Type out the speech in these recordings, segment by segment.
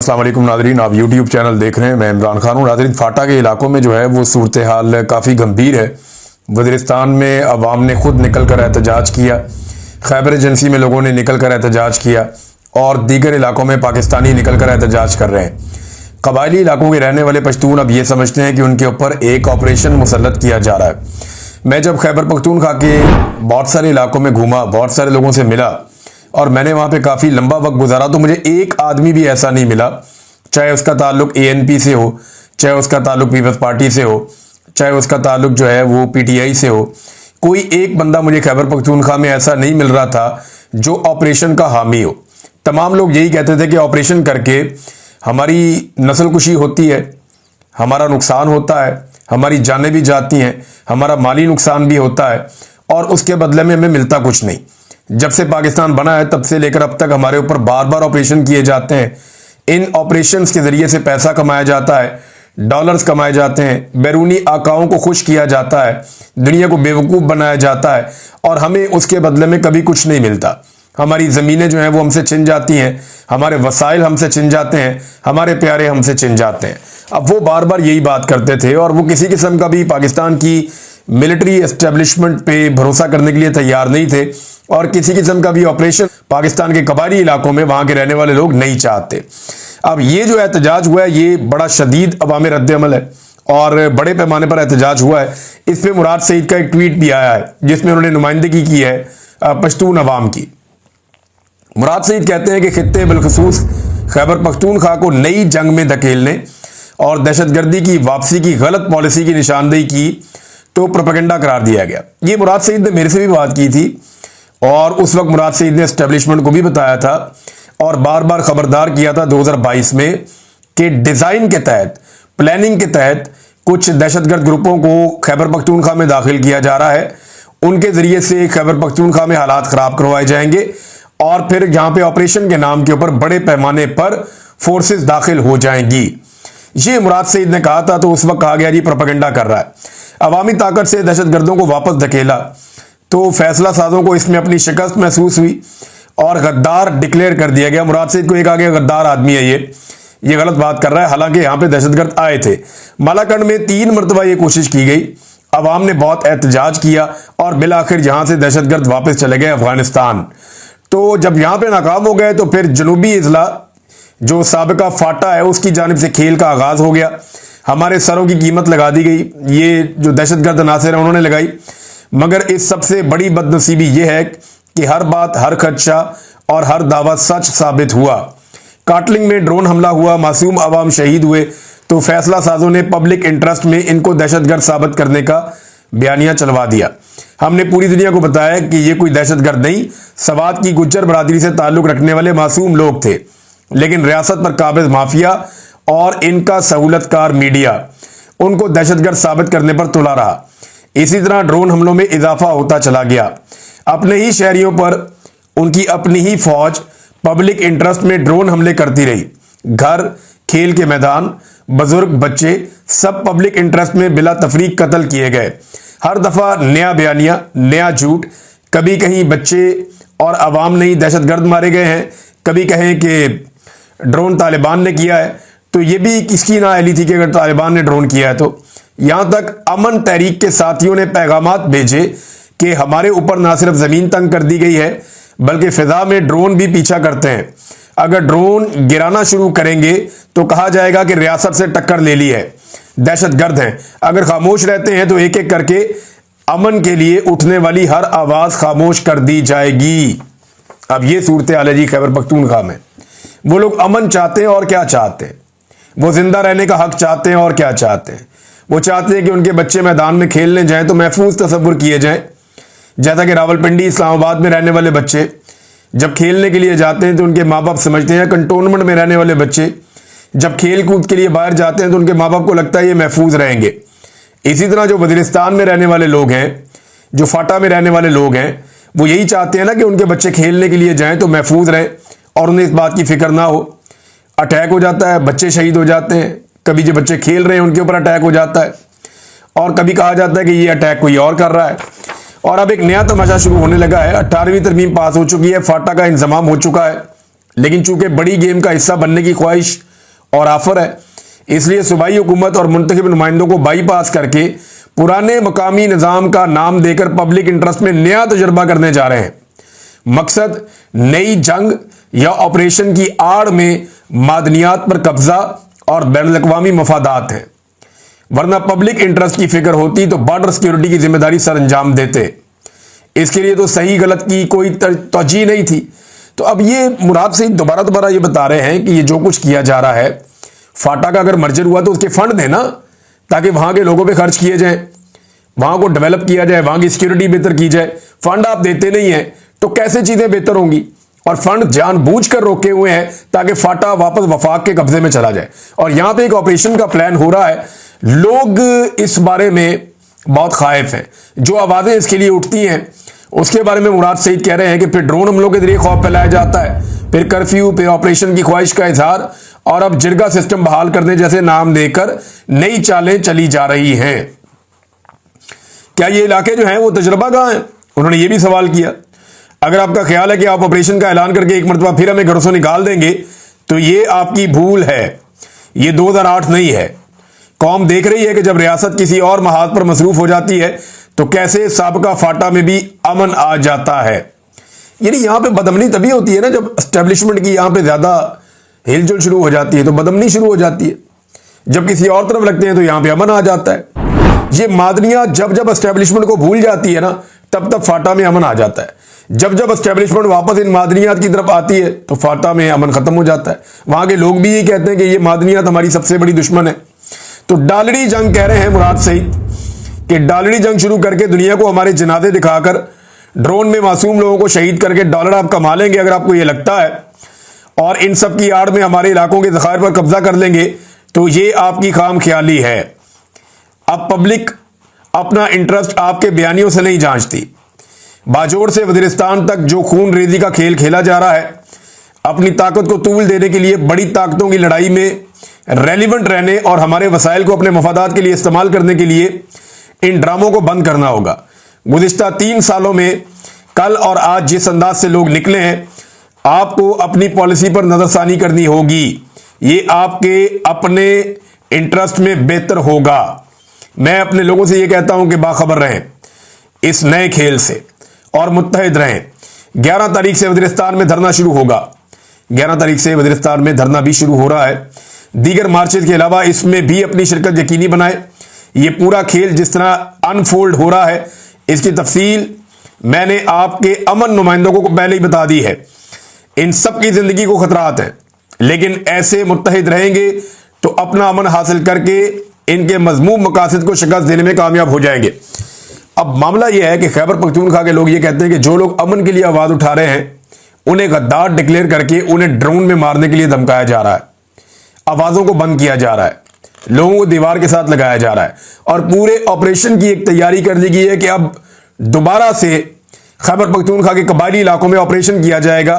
अस्सलाम वालेकुम नाज़रीन, आप यूट्यूब चैनल देख रहे हैं। मैं इमरान खान हूँ। नाज़रीन, फाटा के इलाकों में जो है वो सूरत हाल काफ़ी गंभीर है। वज़ीरिस्तान में अवाम ने खुद निकल कर एहतजाज किया, खैबर एजेंसी में लोगों ने निकल कर एहतजाज किया और दीगर इलाकों में पाकिस्तानी निकल कर एहतजाज कर रहे हैं। कबायली इलाकों के रहने वाले पश्तून अब ये समझते हैं कि उनके ऊपर एक ऑपरेशन मुसल्लत किया जा रहा है। मैं जब खैबर पख्तूनख्वा के बहुत सारे इलाकों में घूमा, बहुत सारे लोगों से मिला और मैंने वहाँ पे काफ़ी लंबा वक्त गुजारा, तो मुझे एक आदमी भी ऐसा नहीं मिला, चाहे उसका ताल्लुक ANP से हो, चाहे उसका ताल्लुक पीपल्स पार्टी से हो, चाहे उसका ताल्लुक जो है वो PTI से हो। कोई एक बंदा मुझे खैबर पख्तूनख्वा में ऐसा नहीं मिल रहा था जो ऑपरेशन का हामी हो। तमाम लोग यही कहते थे कि ऑपरेशन करके हमारी नस्लकुशी होती है, हमारा नुकसान होता है, हमारी जानें भी जाती हैं, हमारा माली नुकसान भी होता है और उसके बदले में हमें मिलता कुछ नहीं। जब से पाकिस्तान बना है तब से लेकर अब तक हमारे ऊपर बार बार ऑपरेशन किए जाते हैं। इन ऑपरेशंस के ज़रिए से पैसा कमाया जाता है, डॉलर्स कमाए जाते हैं, बैरूनी आकाओं को खुश किया जाता है, दुनिया को बेवकूफ़ बनाया जाता है और हमें उसके बदले में कभी कुछ नहीं मिलता। हमारी ज़मीनें जो हैं वो हमसे छिन जाती हैं, हमारे वसाइल हमसे छिन जाते हैं, हमारे प्यारे हमसे छिन जाते हैं। अब वो बार बार यही बात करते थे और वो किसी किस्म का भी पाकिस्तान की मिलिट्री एस्टेब्लिशमेंट पे भरोसा करने के लिए तैयार नहीं थे और किसी किस्म का भी ऑपरेशन पाकिस्तान के कबायली इलाकों में वहाँ के रहने वाले लोग नहीं चाहते। अब ये जो एहतजाज हुआ है ये बड़ा शदीद अवामी रद्द-ए-अमल है और बड़े पैमाने पर एहतजाज हुआ है। इस पर मुराद सईद का एक ट्वीट भी आया है जिसमें उन्होंने नुमाइंदगी की है पश्तून अवाम की। मुराद सईद कहते हैं कि खित्ते बिलखसूस खैबर पख्तूनख्वा को नई जंग में धकेलने और दहशतगर्दी की वापसी की गलत पॉलिसी की निशानदेही की तो प्रोपेगेंडा करार दिया गया। ये मुराद सईद ने मेरे से भी बात की थी और उस वक्त मुराद सईद ने एस्टेब्लिशमेंट को भी बताया था और बार बार खबरदार किया था 2022 में कि डिज़ाइन के तहत, प्लानिंग के तहत कुछ दहशतगर्द ग्रुपों को खैबर पख्तूनख्वा में दाखिल किया जा रहा है। उनके ज़रिए से खैबर पख्तूनख्वा में हालात ख़राब करवाए जाएंगे और फिर यहाँ पे ऑपरेशन के नाम के ऊपर बड़े पैमाने पर फोर्सेस दाखिल हो जाएंगी। ये मुराद सईद ने कहा था, तो उस वक्त कहा गया जी प्रोपेगेंडा कर रहा है। अवामी ताकत से दहशतगर्दों को वापस धकेला तो फैसला साजों को इसमें अपनी शिकस्त महसूस हुई और गद्दार डिक्लेयर कर दिया गया। मुराद सईद को एक आगे गद्दार आदमी है, ये गलत बात कर रहा है। हालांकि यहाँ पे दहशतगर्द आए थे। मालाकंड में 3 मरतबा ये कोशिश की गई, अवाम ने बहुत एहतजाज किया और बिलाखिर यहाँ से दहशतगर्द वापस चले गए अफगानिस्तान। तो जब यहाँ पे नाकाम हो गए तो फिर जनूबी इजला जो साबिका फाटा है उसकी जानिब से खेल का आगाज हो गया। हमारे सरों की कीमत लगा दी गई, ये जो दहशतगर्द नासिर है उन्होंने लगाई। मगर इस सबसे बड़ी बदनसीबी यह है कि हर बात, हर खदशा और हर दावा सच साबित हुआ। काटलिंग में ड्रोन हमला हुआ, मासूम अवाम शहीद हुए, तो फैसला साजों ने पब्लिक इंटरेस्ट में इनको दहशतगर्द साबित करने का बयानिया चलवा दिया। हमने पूरी दुनिया को बताया कि ये कोई दहशतगर्द नहीं, सवात की गुज्जर बरादरी से ताल्लुक रखने वाले मासूम लोग थे। लेकिन रियासत पर काबिज माफिया और इनका सहूलतकार मीडिया उनको दहशतगर्द साबित करने पर तुला रहा। इसी तरह ड्रोन हमलों में इजाफा होता चला गया। अपने ही शहरियों पर उनकी अपनी ही फौज पब्लिक इंटरेस्ट में ड्रोन हमले करती रही। घर, खेल के मैदान, बुजुर्ग, बच्चे सब पब्लिक इंटरेस्ट में बिला तफरीक कत्ल किए गए। हर दफा नया बयानिया, नया झूठ। कभी कहीं बच्चे और अवाम नहीं दहशतगर्द मारे गए हैं, कभी कहें कि ड्रोन तालिबान ने किया है, तो ये भी किसकी नाअहली थी कि अगर तालिबान ने ड्रोन किया है। तो यहां तक अमन तहरीक के साथियों ने पैगामात भेजे कि हमारे ऊपर ना सिर्फ जमीन तंग कर दी गई है बल्कि फिजा में ड्रोन भी पीछा करते हैं। अगर ड्रोन गिराना शुरू करेंगे तो कहा जाएगा कि रियासत से टक्कर ले ली है, दहशतगर्द हैं। अगर खामोश रहते हैं तो एक एक करके अमन के लिए उठने वाली हर आवाज खामोश कर दी जाएगी। अब ये सूरत हाल है जी खैबर पख्तूनख्वा में। वो लोग अमन चाहते हैं और क्या चाहते हैं, वो जिंदा रहने का हक चाहते हैं और क्या चाहते हैं। वो चाहते हैं कि उनके बच्चे मैदान में खेलने जाएं तो महफूज तसव्वुर किए जाएं। जैसा कि रावलपिंडी, इस्लामाबाद में रहने वाले बच्चे जब खेलने के लिए जाते हैं तो उनके माँ बाप समझते हैं, कंटोनमेंट में रहने वाले बच्चे जब खेल कूद के लिए बाहर जाते हैं तो उनके माँ बाप को लगता है ये महफूज रहेंगे। इसी तरह जो वज़ीरिस्तान में रहने वाले लोग हैं, जो फाटा में रहने वाले लोग हैं, वो यही चाहते हैं ना कि उनके बच्चे खेलने के लिए जाएं तो महफूज रहें और उन्हें इस बात की फिक्र ना हो। अटैक हो जाता है, बच्चे शहीद हो जाते हैं, कभी जो बच्चे खेल रहे हैं उनके ऊपर अटैक हो जाता है और कभी कहा जाता है कि ये अटैक कोई और कर रहा है। और अब एक नया तमाशा शुरू होने लगा है। 18वीं तरमीम पास हो चुकी है, फाटा का इंतजाम हो चुका है, लेकिन चूंकि बड़ी गेम का हिस्सा बनने की ख्वाहिश और ऑफर है। इसलिए सूबाई हुकूमत और मुंतखब नुमाइंदों को बाईपास करके पुराने मकामी निज़ाम का नाम देकर पब्लिक इंटरेस्ट में नया तजुर्बा करने जा रहे हैं। मकसद नई जंग या ऑपरेशन की आड़ में मादनियात पर कब्जा और बैनुल-अक़वामी मफादात हैं, वरना पब्लिक इंटरेस्ट की फिक्र होती तो बॉर्डर सिक्योरिटी की जिम्मेदारी सर अंजाम देते। इसके लिए तो सही गलत की कोई तर्जीह नहीं थी। तो अब ये मुराद से दोबारा ये बता रहे हैं कि ये जो कुछ किया जा रहा है, फाटा का अगर मर्जर हुआ तो उसके फंड देना, ताकि वहां के लोगों पे खर्च किए जाए, वहां को डेवलप किया जाए, वहां की सिक्योरिटी बेहतर की जाए। फंड आप देते नहीं है तो कैसे चीजें बेहतर होंगी? और फंड जानबूझकर रोके हुए हैं ताकि फाटा वापस वफाक के कब्जे में चला जाए। और यहां पे एक ऑपरेशन का प्लान हो रहा है। लोग इस बारे में बहुत खाइफ हैं। जो आवाजें इसके लिए उठती हैं उसके बारे में मुराद सईद कह रहे हैं कि फिर ड्रोन हमलों के जरिए खौफ फैलाया जाता है, फिर कर्फ्यू, फिर ऑपरेशन की ख्वाहिश का इजहार, और अब जिरगा सिस्टम बहाल करने जैसे नाम देकर नई चालें चली जा रही हैं। क्या ये इलाके जो हैं वो तजर्बागाह हैं? उन्होंने ये भी सवाल किया। अगर आपका ख्याल है कि आप ऑपरेशन का ऐलान करके एक मरतबा फिर हमें घरों से निकाल देंगे तो ये आपकी भूल है। ये 2008 नहीं है। कौम देख रही है कि जब रियासत किसी और महाज पर मसरूफ हो जाती है तो कैसे साबका फाटा में भी अमन आ जाता है। यानी यहां पे बदअमनी तभी होती है ना जब एस्टेब्लिशमेंट की यहां पे ज्यादा हिलजुल शुरू हो जाती है तो बदअमनी शुरू हो जाती है। जब किसी और तरफ लगते हैं तो यहां पे अमन आ जाता है। ये मादनियात जब जब एस्टेब्लिशमेंट को भूल जाती है ना तब तब फाटा में अमन आ जाता है। जब जब एस्टेब्लिशमेंट वापस इन मादनियात की तरफ आती है तो फाटा में अमन खत्म हो जाता है। वहां के लोग भी ये कहते हैं कि ये मादनियात हमारी सबसे बड़ी दुश्मन है। तो डालड़ी जंग कह रहे हैं मुराद सईद कि डालड़ी जंग शुरू करके दुनिया को हमारे जनादे दिखाकर ड्रोन में मासूम लोगों को शहीद करके डॉलर आप कमा लेंगे अगर आपको यह लगता है, और इन सब की आड़ में हमारे इलाकों के ज़खायर पर कब्जा कर लेंगे, तो ये आपकी खाम ख्याली है। अब पब्लिक अपना इंटरेस्ट आपके बयानियों से नहीं जांचती। बाजोड़ से वजीरिस्तान तक जो खून रेजी का खेल खेला जा रहा है, अपनी ताकत को तूल देने के लिए बड़ी ताकतों की लड़ाई में रेलिवेंट रहने और हमारे वसाइल को अपने मफादात के लिए इस्तेमाल करने के लिए इन ड्रामों को बंद करना होगा। गुज़िश्ता 3 सालों में कल और आज जिस अंदाज से लोग निकले हैं, आपको अपनी पॉलिसी पर नजरसानी करनी होगी। ये आपके अपने इंटरेस्ट में बेहतर होगा। मैं अपने लोगों से ये कहता हूं कि बाखबर रहें इस नए खेल से और मुत्तहिद रहें। 11 तारीख से वज़ीरिस्तान में धरना शुरू होगा। 11 तारीख से वज़ीरिस्तान में धरना भी शुरू हो रहा है। दीगर मार्चेज के अलावा इसमें भी अपनी शिरकत यकीनी बनाए। ये पूरा खेल जिस तरह अनफोल्ड हो रहा है, इसकी तफसील मैंने आपके अमन नुमाइंदों को पहले ही बता दी है। इन सब की जिंदगी को खतरात हैं, लेकिन ऐसे मुत्तहिद रहेंगे तो अपना अमन हासिल करके इनके मजमूम मकासद को शिकस्त देने में कामयाब हो जाएंगे। अब मामला यह है कि खैबर पख्तूनख्वा के लोग ये कहते हैं कि जो लोग अमन के लिए आवाज उठा रहे हैं उन्हें गद्दार डिक्लेयर करके उन्हें ड्रोन में मारने के लिए धमकाया जा रहा है, आवाजों को बंद किया जा रहा है, लोगों को दीवार के साथ लगाया जा रहा है, और पूरे ऑपरेशन की एक तैयारी कर दी गई है कि अब दोबारा से खैबर पख्तूनख्वा के कबायली इलाकों में ऑपरेशन किया जाएगा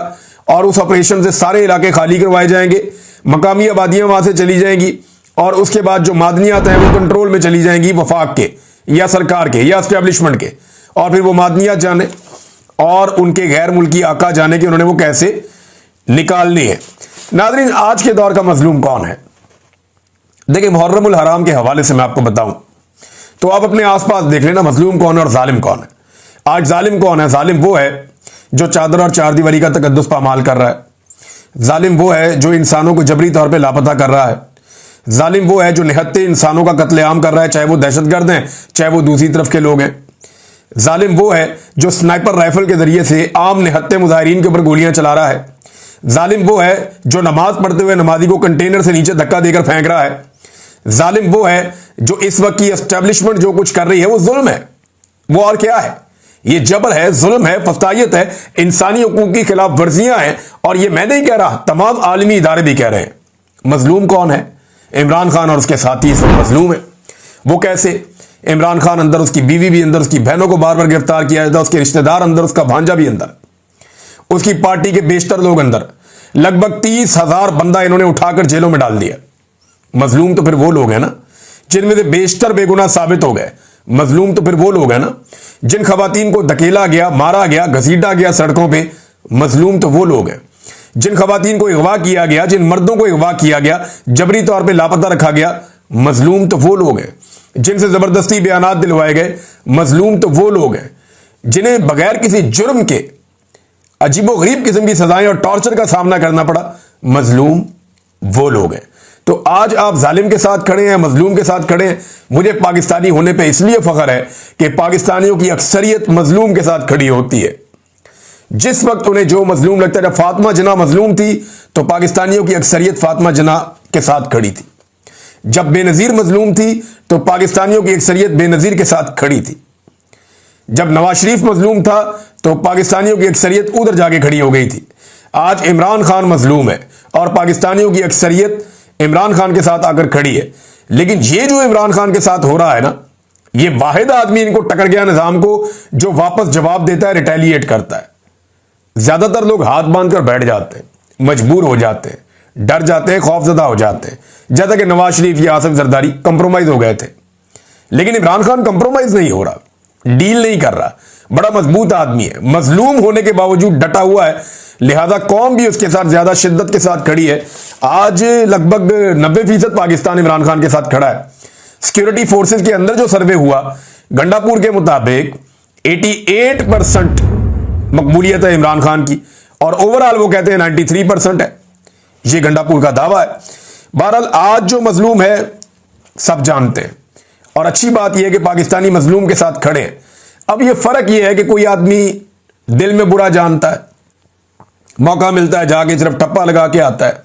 और उस ऑपरेशन से सारे इलाके खाली करवाए जाएंगे, मकामी आबादियां वहां से चली जाएंगी, और उसके बाद जो मादनियात हैं वो कंट्रोल में चली जाएंगी वफाक के या सरकार के या एस्टेब्लिशमेंट के, और फिर वो मादनियात जाने और उनके गैर मुल्की आका जाने कि उन्होंने वो कैसे निकालनी है। नाज़रीन, आज के दौर का मजलूम कौन है? देखिए, मुहर्रमुल हराम के हवाले से मैं आपको बताऊं तो आप अपने आसपास देख लेना मजलूम कौन है और जालिम कौन है। आज जालिम कौन है? जालिम वो है जो चादर और चारदीवारी का तकद्दुस पामाल कर रहा है। जालिम वो है जो इंसानों को जबरी तौर पे लापता कर रहा है। जालिम वो है जो निहत्ते इंसानों का कत्लेआम कर रहा है, चाहे वो दहशतगर्द हैं चाहे वो दूसरी तरफ के लोग हैं। जालिम वो है जो स्नाइपर राइफल के जरिए से आम निहत्ते मुजाहिरीन के ऊपर गोलियां चला रहा है। जालिम वो है जो नमाज पढ़ते हुए नमाजी को कंटेनर से नीचे धक्का देकर फेंक रहा है। जालिम वो है जो इस वक्त की एस्टेब्लिशमेंट जो कुछ कर रही है वो जुल्म है। वो और क्या है? ये जबर है, जुल्म है, फस्तायत है, इंसानी हुकूक की खिलाफ वर्जियां हैं। और ये मैं नहीं कह रहा, तमाम आलमी इदारे भी कह रहे हैं। मजलूम कौन है? इमरान खान और उसके साथी इस वक्त मजलूम है। वो कैसे? इमरान खान अंदर, उसकी बीवी भी अंदर, उसकी बहनों को बार बार गिरफ्तार किया जाता है, उसके रिश्तेदार अंदर, उसका भांजा भी अंदर, उसकी पार्टी के बेशतर लोग अंदर। लगभग 30,000 बंदा इन्होंने उठाकर जेलों में डाल दिया। मजलूम तो फिर वो लोग हैं ना जिनमें से बेशतर बेगुनाह साबित हो गए। मजलूम तो फिर वो लोग हैं ना जिन खवातीन को धकेला गया, मारा गया, घसीटा गया सड़कों पे। मजलूम तो वो लोग हैं जिन खवातीन को अगवा किया गया, जिन मर्दों को अगवा किया गया, जबरी तौर पे लापता रखा गया, मजलूम तो वो लोग हैं। जिनसे जबरदस्ती बयानात दिलवाए गए, मजलूम तो वो लोग हैं। जिन्हें बगैर किसी जुर्म के अजीबोगरीब किस्म की सजाएं और टॉर्चर का सामना करना पड़ा, मजलूम वो लोग हैं। तो आज आप जालिम के साथ खड़े हैं, मजलूम के साथ खड़े हैं। मुझे पाकिस्तानी होने पे इसलिए फख्र है कि पाकिस्तानियों की अक्सरियत मजलूम के साथ खड़ी होती है। जिस वक्त उन्हें जो मजलूम लगता है, जब फातिमा जिन्ना मजलूम थी तो पाकिस्तानियों की अक्सरियत फातिमा जिन्ना के साथ खड़ी थी। जब बेनजीर मजलूम थी तो पाकिस्तानियों की अक्सरियत बेनजीर के साथ खड़ी थी। जब नवाज शरीफ मजलूम था तो पाकिस्तानियों की अक्सरियत उधर जाके खड़ी हो गई थी। आज इमरान खान मजलूम है और पाकिस्तानियों की अक्सरियत इमरान खान के साथ आकर खड़ी है। लेकिन ये जो इमरान खान के साथ हो रहा है ना, ये वाहिद आदमी इनको टकर गया निजाम को, जो वापस जवाब देता है, रिटेलिएट करता है। ज्यादातर लोग हाथ बांधकर बैठ जाते हैं, मजबूर हो जाते हैं, डर जाते हैं, खौफजदा हो जाते हैं। जैसा कि नवाज शरीफ या आसिफ जरदारी कंप्रोमाइज हो गए थे, लेकिन इमरान खान कंप्रोमाइज नहीं हो रहा, डील नहीं कर रहा। बड़ा मजबूत आदमी है, मजलूम होने के बावजूद डटा हुआ है, लिहाजा कौम भी उसके साथ ज्यादा शिद्दत के साथ खड़ी है। आज लगभग 90% पाकिस्तान इमरान खान के साथ खड़ा है। सिक्योरिटी फोर्सेस के अंदर जो सर्वे हुआ, गंडापुर के मुताबिक 88% मकबूलियत है इमरान खान की, और ओवरऑल वो कहते हैं 93% है। ये गंडापुर का दावा है। बहरहाल आज जो मजलूम है सब जानते हैं, और अच्छी बात यह है कि पाकिस्तानी मजलूम के साथ खड़े हैं। अब यह फर्क यह है कि कोई आदमी दिल में बुरा जानता है, मौका मिलता है जाके सिर्फ टप्पा लगा के आता है।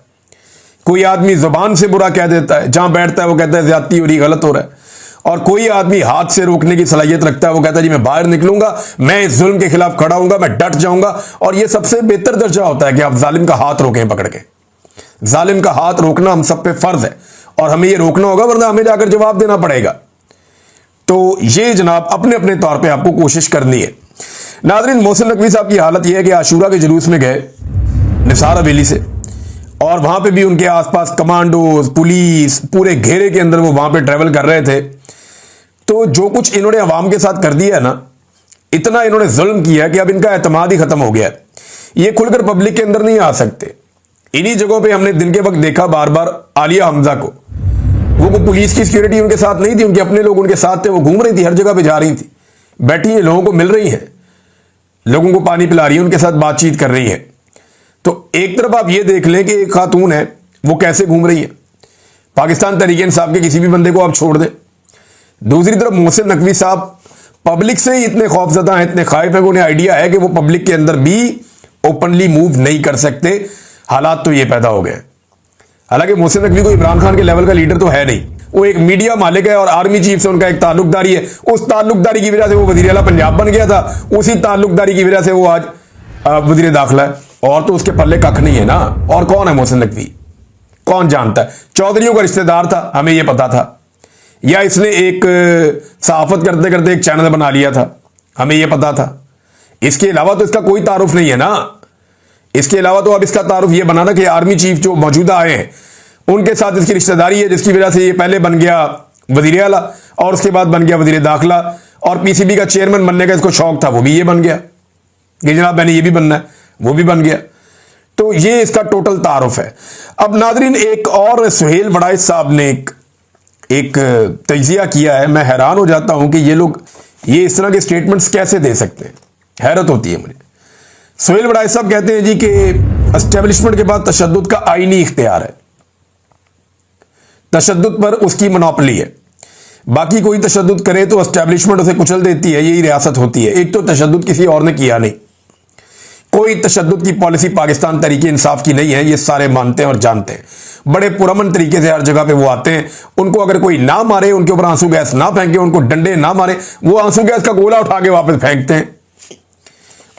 कोई आदमी जुबान से बुरा कह देता है, जहां बैठता है वो कहता है ज्यादती हो रही, गलत हो रहा है। और कोई आदमी हाथ से रोकने की सलाहियत रखता है, वो कहता है जी मैं बाहर निकलूंगा, मैं इस जुल्म के खिलाफ खड़ा हूंगा, मैं डट जाऊंगा। और यह सबसे बेहतर दर्जा होता है कि आप जालिम का हाथ रोकें पकड़ के। जालिम का हाथ रोकना हम सब पे फर्ज है और हमें यह रोकना होगा, वरना हमें जाकर जवाब देना पड़ेगा। तो ये जनाब अपने अपने तौर पे आपको कोशिश करनी है। नाज़रीन, मोहसिन नकवी साहब की हालत यह है कि आशूरा के जुलूस में गए निसार हवेली से, और वहां पे भी उनके आसपास कमांडोज, पुलिस पूरे घेरे के अंदर वो वहां पे ट्रेवल कर रहे थे। तो जो कुछ इन्होंने अवाम के साथ कर दिया है ना, इतना इन्होंने जुल्म किया कि अब इनका एतमाद ही खत्म हो गया है। ये खुलकर पब्लिक के अंदर नहीं आ सकते। इन्हीं जगहों पे हमने दिन के वक्त देखा बार बार आलिया हमजा को, वो पुलिस की सिक्योरिटी उनके साथ नहीं थी, उनके अपने लोग उनके साथ थे, वो घूम रही थी, हर जगह पे जा रही थी, बैठी है, लोगों को मिल रही है, लोगों को पानी पिला रही है, उनके साथ बातचीत कर रही है। तो एक तरफ आप ये देख लें कि एक खातून है, वो कैसे घूम रही है, पाकिस्तान तहरीक इंसाफ के किसी भी बंदे को आप छोड़ दें। दूसरी तरफ मोहसिन नकवी साहब पब्लिक से ही इतने खौफजदा हैं, इतने खाइफ हैं कि उन्हें आइडिया है कि वो पब्लिक के अंदर भी ओपनली मूव नहीं कर सकते। हालात तो ये पैदा हो गए। हालांकि मोहसिन नकवी को इमरान खान के लेवल का लीडर तो है नहीं, वो एक मीडिया मालिक है और आर्मी चीफ से उनका एक ताल्लुकदारी है। उस ताल्लुकदारी की वजह से वो वजीर आला पंजाब बन गया था, उसी ताल्लुकदारी की वजह से वो आज वजीर दाखिला है। और तो उसके पल्ले कख नहीं है ना। और कौन है मोहसिन नकवी, कौन जानता है? चौधरियों का रिश्तेदार था, हमें यह पता था, या इसने एक सहाफत करते करते एक चैनल बना लिया था, हमें यह पता था। इसके अलावा तो इसका कोई तारुफ नहीं है ना। इसके अलावा तो अब इसका तारुफ यह बना ना कि आर्मी चीफ जो मौजूदा आए हैं उनके साथ इसकी रिश्तेदारी है, जिसकी वजह से ये पहले बन गया वजीर आला और उसके बाद बन गया वजीर दाखिला, और पीसीबी का चेयरमैन बनने का इसको शौक था, वो भी ये बन गया कि जनाब मैंने ये भी बनना है, वो भी बन गया। तो ये इसका टोटल तारुफ है। अब नाजरीन, एक और सुहेल वड़ाइच साहब ने एक तजिया किया है। मैं हैरान हो जाता हूं कि ये लोग ये इस तरह के स्टेटमेंट्स कैसे दे सकते हैं, हैरत होती है मुझे। सुहेल वड़ाइच साहब कहते हैं जी कि एस्टेब्लिशमेंट के बाद तशद्दुद का आईनी इख्तियार है, तशद्दुद पर उसकी मोनोपोली है, बाकी कोई तशद्दुद करे तो एस्टेब्लिशमेंट उसे कुचल देती है, यही रियासत होती है। एक तो तशद्दुद किसी और ने किया नहीं, कोई तशद्दुद की पॉलिसी पाकिस्तान तरीके इंसाफ की नहीं है, ये सारे मानते हैं और जानते हैं। बड़े पुरअमन तरीके से हर जगह पे वो आते हैं, उनको अगर कोई ना मारे, उनके ऊपर आंसू गैस ना फेंके, उनको डंडे ना मारे, वो आंसू गैस का गोला उठा के वापस फेंकते हैं।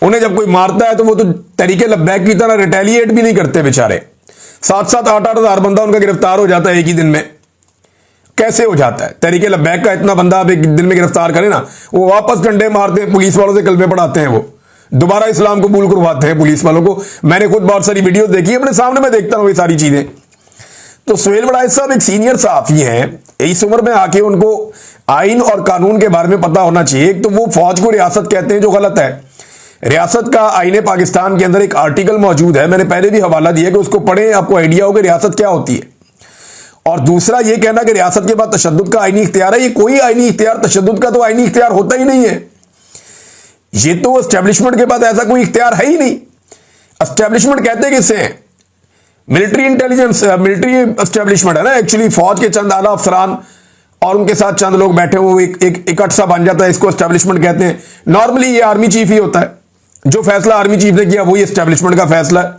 उन्हें जब कोई मारता है तो वो तो तरीके लब्बैक की तरह रिटेलिएट भी नहीं करते बेचारे। 7-7, 8-8 हज़ार बंदा उनका गिरफ्तार हो जाता है एक ही दिन में। कैसे हो जाता है? तरीके लब्बैक का इतना बंदा आप एक दिन में गिरफ्तार करें ना, वो वापस डंडे मारते हैं, पुलिस वालों से कलमे पढ़ाते हैं, वो दोबारा इस्लाम कबूल करवाते हैं पुलिस वालों को। मैंने खुद बहुत सारी वीडियो देखी है, अपने सामने में देखता हूं ये सारी चीजें। तो सुहेल वड़ाइच साहब एक सीनियर सहाफी हैं, इस उम्र में आके उनको आइन और कानून के बारे में पता होना चाहिए। एक तो वो फौज को रियासत कहते हैं जो गलत है, रियासत का आईने पाकिस्तान के अंदर एक आर्टिकल मौजूद है, मैंने पहले भी हवाला दिया कि उसको पढ़ें, आपको आइडिया हो कि रियासत क्या होती है। और दूसरा ये कहना कि रियासत के बाद तशद्दुद का आईनी इख्तियार है, ये कोई आईनी इख्तियार, तशद्दुद का तो आईनी इख्तियार होता ही नहीं है। ये तो एस्टेब्लिशमेंट के बाद ऐसा कोई इख्तियार है ही नहीं। एस्टेब्लिशमेंट कहते किससे हैं? मिलिट्री इंटेलिजेंस, मिलिट्री एस्टेब्लिशमेंट है ना एक्चुअली, फौज के चंद आला अफसरान और उनके साथ चंद लोग बैठे हुए एक इकट्ठ सा बन जाता है, इसको एस्टेब्लिशमेंट कहते हैं। नॉर्मली ये आर्मी चीफ ही होता है, जो फैसला आर्मी चीफ ने किया वही एस्टेब्लिशमेंट का फैसला है।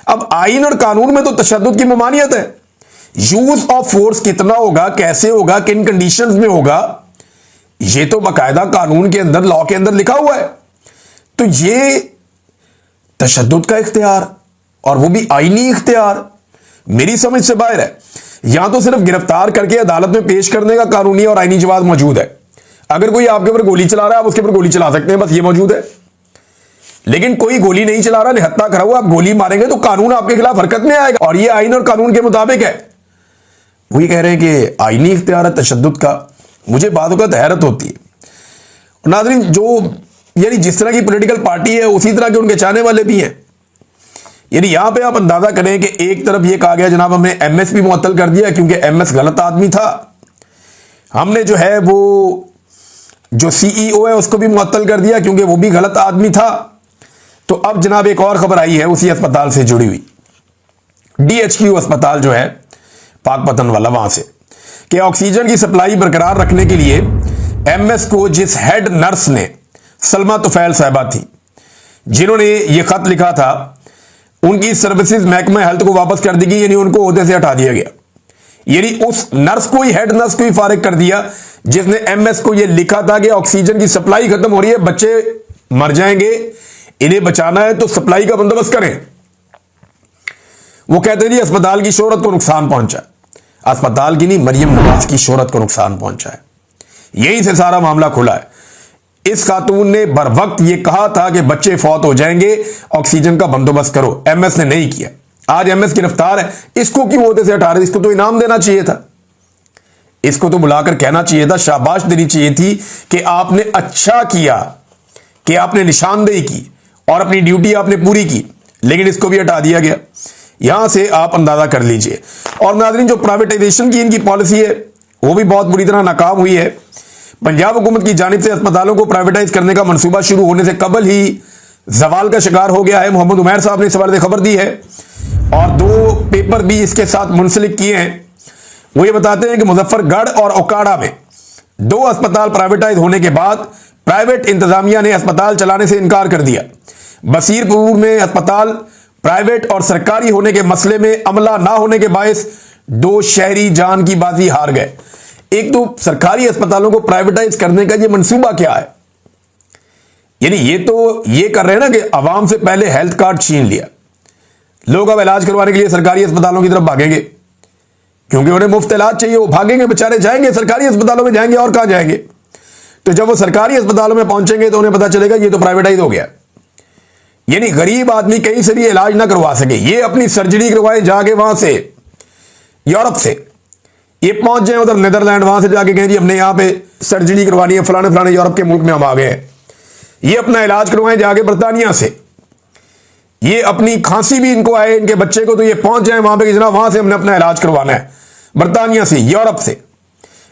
अब आइन और कानून में तो तशद्दुद की ममानियत है। यूज ऑफ फोर्स कितना होगा, कैसे होगा, किन कंडीशंस में होगा, ये तो बाकायदा कानून के अंदर, लॉ के अंदर लिखा हुआ है। तो ये तशद्दुद का इख्तियार, और वो भी आईनी इख्तियार, मेरी समझ से बाहर है। यहां तो सिर्फ गिरफ्तार करके अदालत में पेश करने का कानूनी और आईनी जवाब मौजूद है। अगर कोई आपके ऊपर गोली चला रहा है, आप उसके ऊपर गोली चला सकते हैं, बस ये मौजूद है। लेकिन कोई गोली नहीं चला रहा, निहत्था करा हुआ, आप गोली मारेंगे तो कानून आपके खिलाफ हरकत में आएगा, और ये आइन और कानून के मुताबिक है। वही कह रहे हैं कि आईनी इख्तियार है तशद्दुद का। मुझे बातों का हैरत होती है। नाज़रीन, जो यानी जिस तरह की पॉलिटिकल पार्टी है उसी तरह के उनके चाहने वाले भी हैं। यानी यहां पे आप अंदाजा करें कि एक तरफ ये कहा गया जनाब हमने एमएस भी मुअत्तल कर दिया क्योंकि एमएस गलत आदमी था, हमने जो है वो जो सीईओ है उसको भी मुअत्तल कर दिया क्योंकि वो भी गलत आदमी था। तो अब जनाब एक और खबर आई है उसी अस्पताल से जुड़ी हुई, डीएचक्यू अस्पताल जो है पाकपतन वाला, वहां से कि ऑक्सीजन की सप्लाई बरकरार रखने के लिए एमएस को जिस हेड नर्स ने, सलमा तुफैल साहिबा थी, जिन्होंने ये खत लिखा था, उनकी सर्विसेज महकमा हेल्थ को वापस कर दी गई, यानी उनको ओहदे से हटा दिया गया। यानी उस नर्स को ही, हेड नर्स को ही फारिग कर दिया जिसने एमएस को यह लिखा था कि ऑक्सीजन की सप्लाई खत्म हो रही है, बच्चे मर जाएंगे, इन्हें बचाना है तो सप्लाई का बंदोबस्त करें। वो कहते हैं जी अस्पताल की शोहरत को नुकसान पहुंचा। अस्पताल की नहीं, मरियम नवाज की शोहरत को नुकसान पहुंचा है। यहीं से सारा मामला खुला है। इस खातून ने बर वक्त ये कहा था कि बच्चे फौत हो जाएंगे, ऑक्सीजन का बंदोबस्त करो। एमएस ने नहीं किया। आज एमएस गिरफ्तार है, इसको क्यों ओहदे से हटा रहे? इसको तो इनाम देना चाहिए था, इसको तो बुलाकर कहना चाहिए था, शाबाश देनी चाहिए थी कि आपने अच्छा किया, कि आपने निशानदेही की और अपनी ड्यूटी आपने पूरी की, लेकिन इसको भी हटा दिया गया। यहां से आप अंदाजा कर लीजिए। और नाज़रीन, जो प्राइवेटाइजेशन की इनकी पॉलिसी है वो भी बहुत बुरी तरह नाकाम हुई है। पंजाब हुकूमत की जानिब से अस्पतालों को प्राइवेटाइज करने का मंसूबा शुरू होने से कबल ही जवाल का शिकार हो गया है। मोहम्मद उमैर साहब ने इस हवाले से खबर दी है और 2 पेपर भी इसके साथ मुंसलिक किए हैं। वो ये बताते हैं कि मुजफ्फरगढ़ और ओकाड़ा में 2 अस्पताल प्राइवेटाइज होने के बाद प्राइवेट इंतजामिया ने अस्पताल चलाने से इनकार कर दिया। बसीरपुर में अस्पताल प्राइवेट और सरकारी होने के मसले में अमला ना होने के बायस 2 शहरी जान की बाजी हार गए। एक तो सरकारी अस्पतालों को प्राइवेटाइज करने का ये मंसूबा क्या है? यानी ये कर रहे हैं ना कि आवाम से पहले हेल्थ कार्ड छीन लिया, लोग अब इलाज करवाने के लिए सरकारी अस्पतालों की तरफ भागेंगे क्योंकि उन्हें मुफ्त इलाज चाहिए। वो भागेंगे, बेचारे जाएंगे सरकारी अस्पतालों में, जाएंगे और कहां जाएंगे? तो जब वो सरकारी अस्पतालों में पहुंचेंगे तो उन्हें पता चलेगा ये तो प्राइवेटाइज हो गया। यानी गरीब आदमी कहीं से भी इलाज ना करवा सके, ये अपनी सर्जरी करवाए जाके वहां से, यूरोप से, ये पहुंच जाए उधर नीदरलैंड, वहां से जाके कहें जी हमने यहां पे सर्जरी करवानी है, फलाने फलाने यूरोप के मुल्क में हम आ गए हैं। ये अपना इलाज करवाएं जाके बर्तानिया से। ये अपनी खांसी भी इनको आए इनके बच्चे को, तो ये पहुंच जाए वहां पे कि जनाब वहां से हमने अपना इलाज करवाना है, बर्तानिया से, यूरोप से।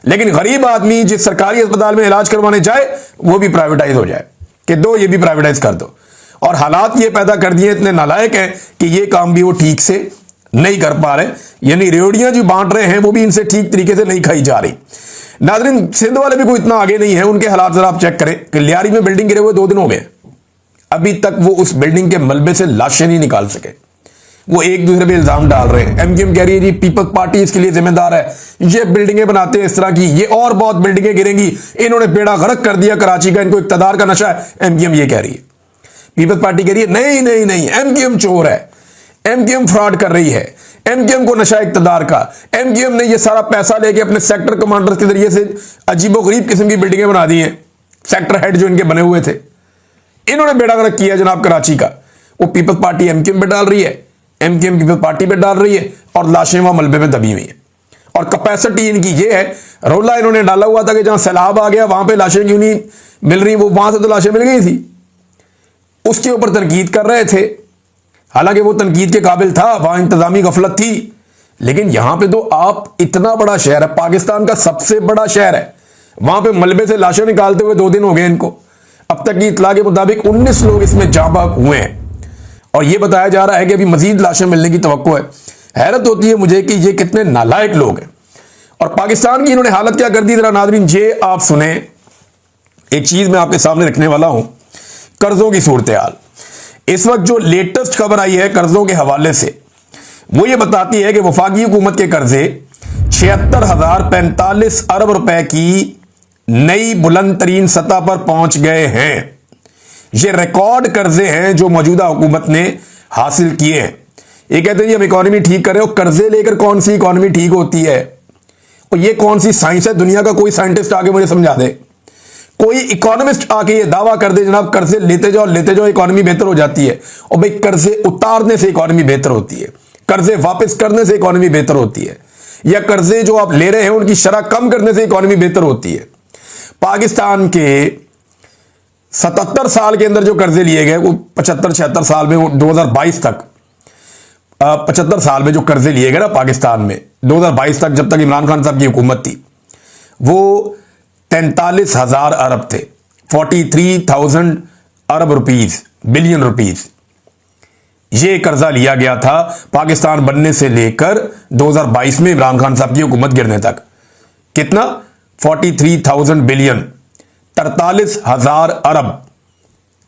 लेकिन गरीब आदमी जिस सरकारी अस्पताल में इलाज करवाने जाए वो भी प्राइवेटाइज हो जाए कि दो ये भी प्राइवेटाइज कर दो। और हालात ये पैदा कर दिए, इतने नालायक हैं कि ये काम भी वो ठीक से नहीं कर पा रहे। यानी रेवड़ियां जो बांट रहे हैं वो भी इनसे ठीक तरीके से नहीं खाई जा रही। नाज़रीन, सिंध वाले भी कोई इतना आगे नहीं है, उनके हालात जरा आप चेक करें कि लियारी में बिल्डिंग गिरे हुए 2 दिन हो गए, अभी तक वो उस बिल्डिंग के मलबे से लाशें नहीं निकाल सके। वो एक दूसरे पे इल्जाम डाल रहे हैं। एमक्यूएम कह रही है जी पीपल्स पार्टी इसके लिए जिम्मेदार है, ये बिल्डिंगें बनाते हैं इस तरह की, ये और बहुत बिल्डिंगें गिरेंगी, इन्होंने बेड़ा गर्क कर दिया कराची का, इनको इक्तदार का नशा है। एमक्यूएम ये कह रही है, पीपल्स पार्टी कह रही है नहीं नहीं नहीं, एमक्यूएम चोर है, एमक्यूएम फ्रॉड कर रही है, एमक्यूएम को नशा इक्तदार का, एमक्यूएम ने ये सारा पैसा लेके अपने सेक्टर कमांडर के जरिए से अजीबोगरीब किस्म की बिल्डिंगें बना दी हैं। सेक्टर हेड जो इनके बने हुए थे, इन्होंने बेड़ा गर्क किया जनाब कराची का। वो पीपल्स पार्टी एमक्यूएम पे डाल रही है, एमक्यूएम पीपल्स पार्टी पे डाल रही है, और लाशें वहां मलबे में दबी हुई है। और कैपेसिटी इनकी ये है, रोला इन्होंने डाला हुआ था कि जहां सैलाब आ गया वहां पे लाशें क्यों नहीं मिल रही, वो वहां से तो लाशें मिल गई थी। उसके ऊपर तनकीद कर रहे थे। हालांकि वो तनकीद के काबिल था, वहां इंतजामी गफलत थी, लेकिन यहां पे तो आप इतना बड़ा शहर है, पाकिस्तान का सबसे बड़ा शहर है, वहां पे मलबे से लाशें निकालते हुए 2 दिन हो गए इनको। अब तक की इतला के मुताबिक 19 लोग इसमें जाँ बहक हुए हैं और यह बताया जा रहा है कि अभी मजीद लाशें मिलने की तवक्को है। हैरत होती है मुझे कि ये कितने नालायक लोग हैं और पाकिस्तान की इन्होंने हालत क्या कर दी। जरा नाज़रीन ये आप सुने, एक चीज मैं आपके सामने रखने वाला हूं, कर्जों की सूरत हाल। इस वक्त जो लेटेस्ट खबर आई है कर्जों के हवाले से, वो ये बताती है कि वफाकी हुकूमत के कर्जे 76,045 अरब रुपए की नई बुलंद तरीन सतह पर पहुंच गए हैं। ये रिकॉर्ड कर्जे हैं जो मौजूदा हुकूमत ने हासिल किए हैं। ये कहते हैं जी हम इकोनॉमी ठीक कर रहे हो, कर्जे लेकर कौन सी इकोनॉमी ठीक होती है? और ये कौन सी साइंस है? दुनिया का कोई साइंटिस्ट आके मुझे समझा दे, कोई इकोनॉमिस्ट आके ये दावा कर दे जनाब कर्जे लेते जाओ इकोनॉमी बेहतर हो जाती है। और भाई कर्जे उतारने से इकोनॉमी बेहतर होती है, कर्जे वापस करने से इकोनॉमी बेहतर होती है, या कर्जे जो आप ले रहे हैं उनकी शरह कम करने से इकोनॉमी बेहतर होती है? पाकिस्तान के 77 साल के अंदर जो कर्जे लिए गए वो 75-76 साल में, 2022 तक 75 साल में जो कर्जे लिए गए ना पाकिस्तान में 2022 तक, जब तक इमरान खान साहब की हुकूमत थी, वो 43,000 अरब थे, 43,000 अरब रुपीज, बिलियन रुपीज। ये कर्जा लिया गया था पाकिस्तान बनने से लेकर 2022 में इमरान खान साहब की हुकूमत गिरने तक। कितना? 43,000 बिलियन, 43,000 अरब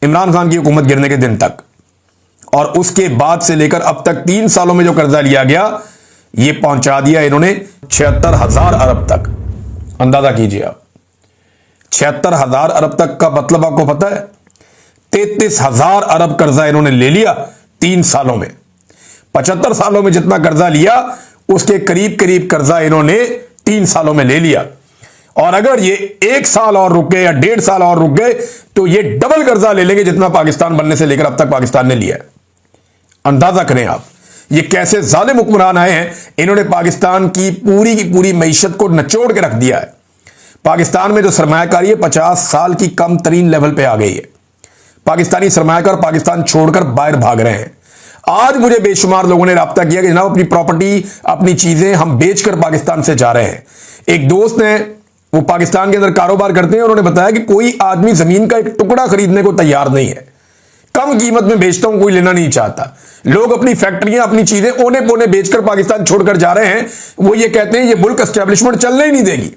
इमरान खान की हुकूमत गिरने के दिन तक। और उसके बाद से लेकर अब तक 3 सालों में जो कर्जा लिया गया ये पहुंचा दिया इन्होंने 76,000 अरब तक। अंदाजा कीजिए आप, 76,000 अरब तक का मतलब आपको पता है? 33,000 अरब कर्जा इन्होंने ले लिया 3 सालों में। 75 सालों में जितना कर्जा लिया उसके करीब करीब कर्जा इन्होंने 3 सालों में ले लिया। और अगर ये 1 साल और रुक गए या 1.5 साल और रुक गए तो ये डबल कर्जा ले लेंगे जितना पाकिस्तान बनने से लेकर अब तक पाकिस्तान ने लिया है। अंदाजा करें आप ये कैसे जालिम हुक्मरान आए हैं। इन्होंने पाकिस्तान की पूरी मईशत को निचोड़ के रख दिया है। पाकिस्तान में जो सरमायाकारी है 50 साल की कम तरीन लेवल पे आ गई है। पाकिस्तानी सरमायाकार पाकिस्तान छोड़कर बाहर भाग रहे हैं। आज मुझे बेशुमार लोगों ने राब्ता किया कि जनाब अपनी प्रॉपर्टी, अपनी चीजें हम बेचकर पाकिस्तान से जा रहे हैं। एक दोस्त ने, वो पाकिस्तान के अंदर कारोबार करते हैं, उन्होंने बताया कि कोई आदमी जमीन का एक टुकड़ा खरीदने को तैयार नहीं है। कम कीमत में बेचता हूं, कोई लेना नहीं चाहता। लोग अपनी फैक्ट्रियां, अपनी चीजें ओने पोने बेचकर पाकिस्तान छोड़कर जा रहे हैं। वो ये कहते हैं ये मुल्क एस्टेब्लिशमेंट चलने ही नहीं देगी,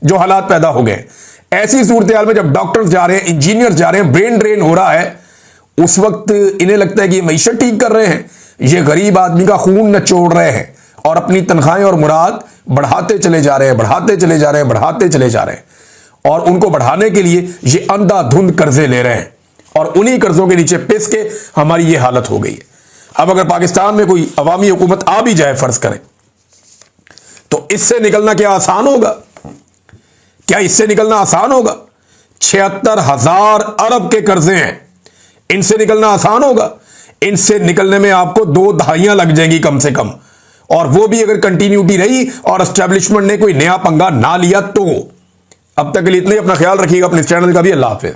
जो हालात पैदा हो गए। ऐसी सूरत हाल में जब डॉक्टर्स जा रहे हैं, इंजीनियर जा रहे हैं, ब्रेन ड्रेन हो रहा है, उस वक्त इन्हें लगता है कि ये मईशत ठीक कर रहे हैं। ये गरीब आदमी का खून नचोड़ रहे हैं और अपनी तनख्वाहें और मुराद बढ़ाते चले जा रहे हैं, बढ़ाते चले जा रहे हैं, बढ़ाते चले जा रहे हैं। और उनको बढ़ाने के लिए ये अंधाधुंध कर्जे ले रहे हैं और उन्हीं कर्जों के नीचे पिस के हमारी ये हालत हो गई है। अब अगर पाकिस्तान में कोई अवामी हुकूमत आ भी जाए, फर्ज करें, तो इससे निकलना क्या आसान होगा? क्या इससे निकलना आसान होगा? 76,000 अरब के कर्जे हैं, इनसे निकलना आसान होगा? इनसे निकलने में आपको 2 दहाइयां लग जाएंगी कम से कम, और वो भी अगर कंटिन्यूटी रही और एस्टेब्लिशमेंट ने कोई नया पंगा ना लिया तो। अब तक के लिए इतना ही, अपना ख्याल रखिएगा, अपने चैनल का भी। अल्लाह हाफिज।